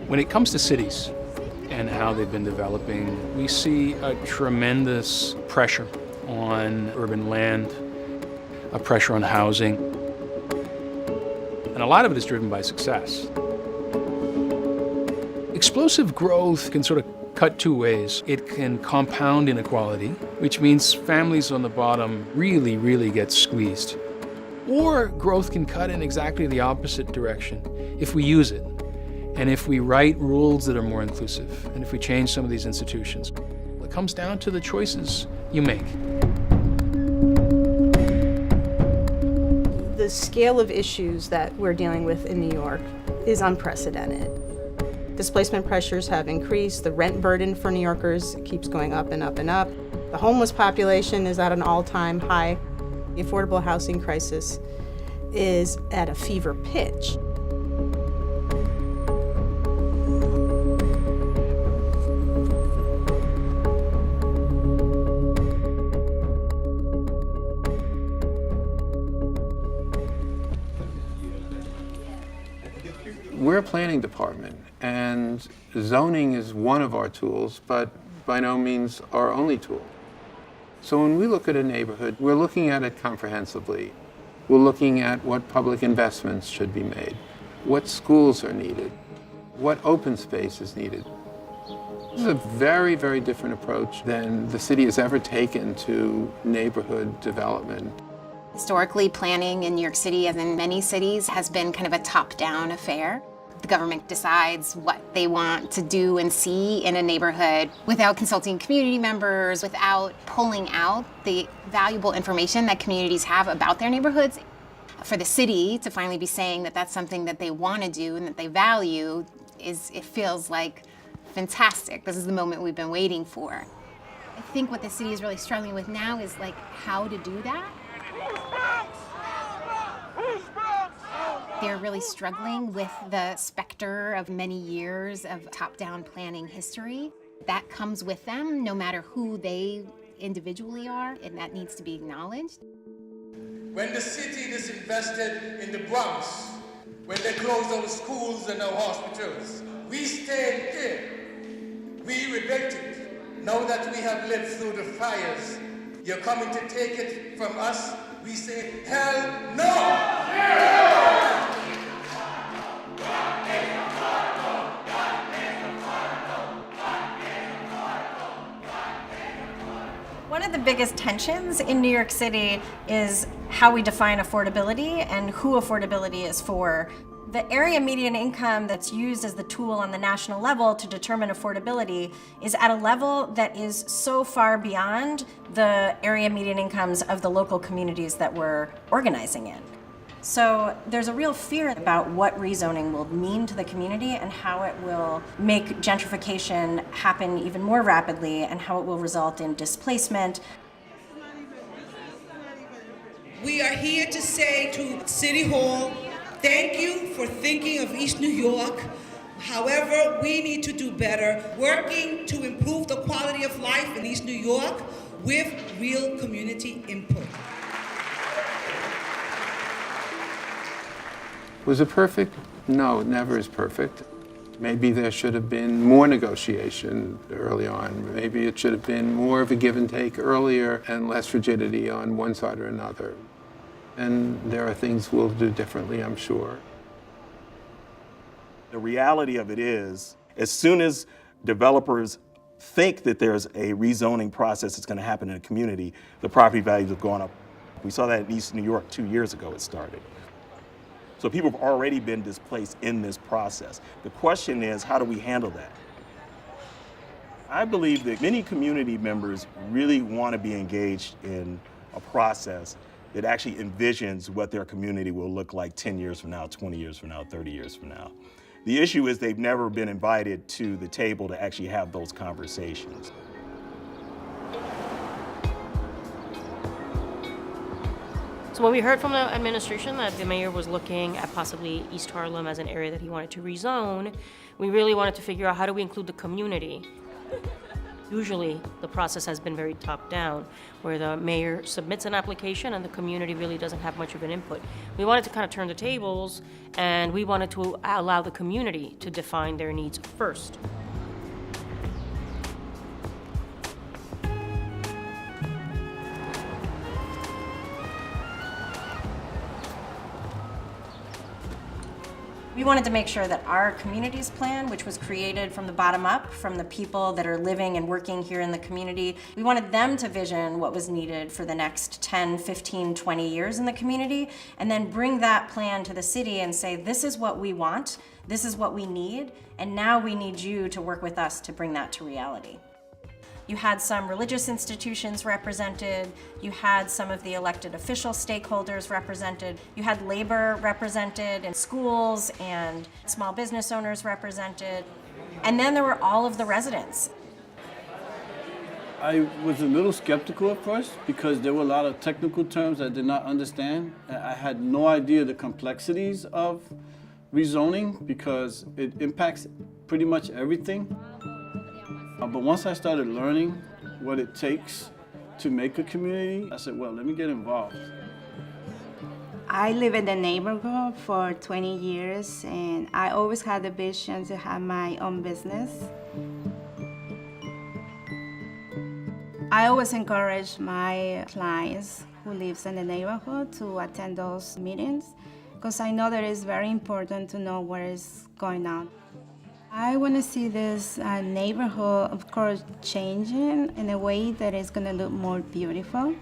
When it comes to cities and how they've been developing, we see a tremendous pressure on urban land, a pressure on housing, and a lot of it is driven by success. Explosive growth can sort of cut two ways. It can compound inequality, which means families on the bottom really, really get squeezed. Or growth can cut in exactly the opposite direction if we use it, and if we write rules that are more inclusive, and if we change some of these institutions. It comes down to the choices you make. The scale of issues that we're dealing with in New York is unprecedented. Displacement pressures have increased. The rent burden for New Yorkers keeps going up and up and up. The homeless population is at an all-time high. The affordable housing crisis is at a fever pitch. We're a planning department, and zoning is one of our tools, but by no means our only tool. So when we look at a neighborhood, we're looking at it comprehensively. We're looking at what public investments should be made, what schools are needed, what open space is needed. This is a very, very different approach than the city has ever taken to neighborhood development. Historically, planning in New York City, as in many cities, has been kind of a top-down affair. The government decides what they want to do and see in a neighborhood without consulting community members, without pulling out the valuable information that communities have about their neighborhoods. For the city to finally be saying that that's something that they want to do and that they value, it feels like fantastic. This is the moment we've been waiting for. I think what the city is really struggling with now is like how to do that. They're really struggling with the specter of many years of top-down planning history. That comes with them, no matter who they individually are, and that needs to be acknowledged. When the city disinvested in the Bronx, when they closed our schools and our hospitals, we stayed in. We rebuilt it. Now that we have lived through the fires, you're coming to take it from us? We say, hell no! One of the biggest tensions in New York City is how we define affordability and who affordability is for. The area median income that's used as the tool on the national level to determine affordability is at a level that is so far beyond the area median incomes of the local communities that we're organizing in. So there's a real fear about what rezoning will mean to the community and how it will make gentrification happen even more rapidly and how it will result in displacement. We are here to say to City Hall, thank you for thinking of East New York. However, we need to do better, working to improve the quality of life in East New York with real community input. Was it perfect? No, it never is perfect. Maybe there should have been more negotiation early on. Maybe it should have been more of a give and take earlier and less rigidity on one side or another. And there are things we'll do differently, I'm sure. The reality of it is, as soon as developers think that there's a rezoning process that's going to happen in a community, the property values have gone up. We saw that in East New York 2 years ago it started. So people have already been displaced in this process. The question is, how do we handle that? I believe that many community members really want to be engaged in a process that actually envisions what their community will look like 10 years from now, 20 years from now, 30 years from now. The issue is they've never been invited to the table to actually have those conversations. So when we heard from the administration that the mayor was looking at possibly East Harlem as an area that he wanted to rezone, we really wanted to figure out how do we include the community. Usually, the process has been very top-down, where the mayor submits an application and the community really doesn't have much of an input. We wanted to kind of turn the tables, and we wanted to allow the community to define their needs first. We wanted to make sure that our community's plan, which was created from the bottom up, from the people that are living and working here in the community, we wanted them to vision what was needed for the next 10, 15, 20 years in the community, and then bring that plan to the city and say, this is what we want, this is what we need, and now we need you to work with us to bring that to reality. You had some religious institutions represented, you had some of the elected official stakeholders represented, you had labor represented, and schools and small business owners represented, and then there were all of the residents. I was a little skeptical at first because there were a lot of technical terms I did not understand. I had no idea the complexities of rezoning because it impacts pretty much everything. But once I started learning what it takes to make a community, I said, well, let me get involved. I live in the neighborhood for 20 years, and I always had the vision to have my own business. I always encourage my clients who live in the neighborhood to attend those meetings because I know that it's very important to know what is going on. I want to see this neighborhood, of course, changing in a way that is going to look more beautiful.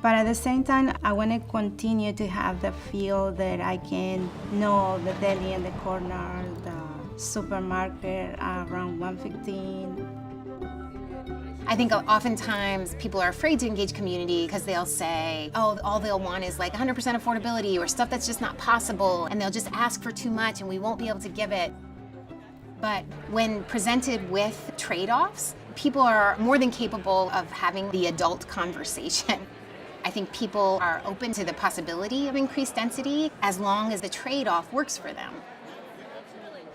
But at the same time, I want to continue to have the feel that I can know the deli in the corner, the supermarket around 115. I think oftentimes people are afraid to engage community because they'll say, oh, all they'll want is like 100% affordability or stuff that's just not possible, and they'll just ask for too much and we won't be able to give it. But when presented with trade-offs, people are more than capable of having the adult conversation. I think people are open to the possibility of increased density as long as the trade-off works for them.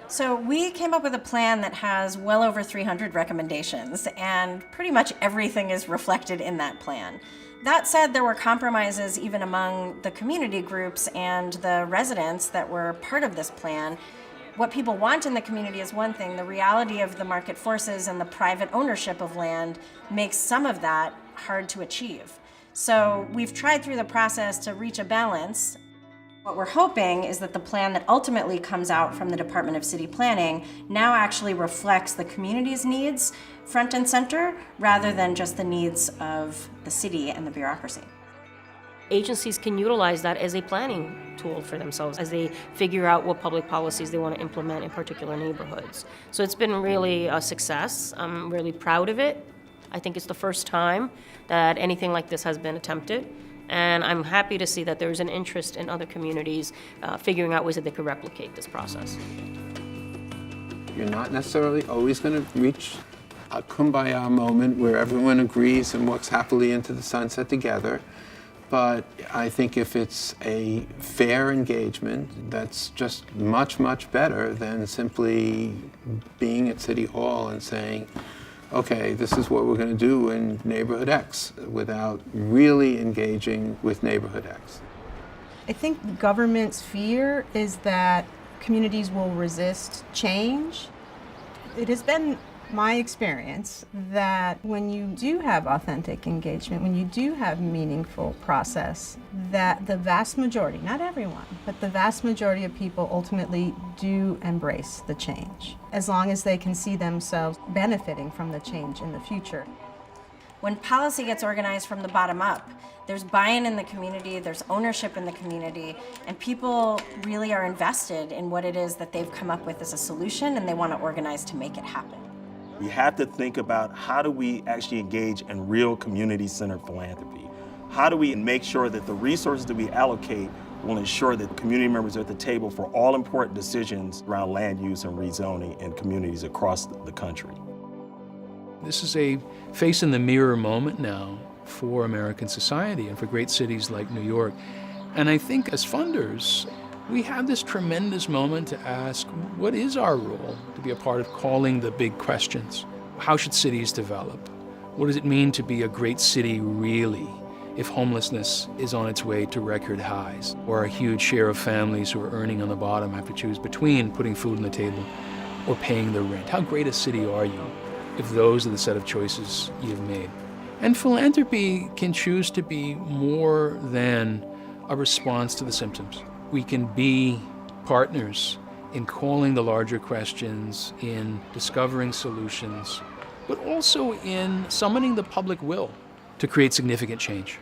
So we came up with a plan that has well over 300 recommendations, and pretty much everything is reflected in that plan. That said, there were compromises even among the community groups and the residents that were part of this plan. What people want in the community is one thing. The reality of the market forces and the private ownership of land makes some of that hard to achieve. So we've tried through the process to reach a balance. What we're hoping is that the plan that ultimately comes out from the Department of City Planning now actually reflects the community's needs front and center, rather than just the needs of the city and the bureaucracy. Agencies can utilize that as a planning tool for themselves as they figure out what public policies they want to implement in particular neighborhoods. So it's been really a success. I'm really proud of it. I think it's the first time that anything like this has been attempted. And I'm happy to see that there's an interest in other communities figuring out ways that they could replicate this process. You're not necessarily always going to reach a kumbaya moment where everyone agrees and walks happily into the sunset together. But I think if it's a fair engagement, that's just much, much better than simply being at City Hall and saying, okay, this is what we're going to do in neighborhood X, without really engaging with neighborhood X. I think the government's fear is that communities will resist change. It has been my experience that when you do have authentic engagement, when you do have meaningful process, that the vast majority, not everyone, but the vast majority of people ultimately do embrace the change, as long as they can see themselves benefiting from the change in the future. When policy gets organized from the bottom up, there's buy-in in the community, there's ownership in the community, and people really are invested in what it is that they've come up with as a solution, and they want to organize to make it happen. We have to think about how do we actually engage in real community-centered philanthropy? How do we make sure that the resources that we allocate will ensure that community members are at the table for all important decisions around land use and rezoning in communities across the country? This is a face-in-the-mirror moment now for American society and for great cities like New York. And I think as funders, we have this tremendous moment to ask, what is our role to be a part of calling the big questions? How should cities develop? What does it mean to be a great city really if homelessness is on its way to record highs, or a huge share of families who are earning on the bottom have to choose between putting food on the table or paying the rent? How great a city are you if those are the set of choices you've made? And philanthropy can choose to be more than a response to the symptoms. We can be partners in calling the larger questions, in discovering solutions, but also in summoning the public will to create significant change.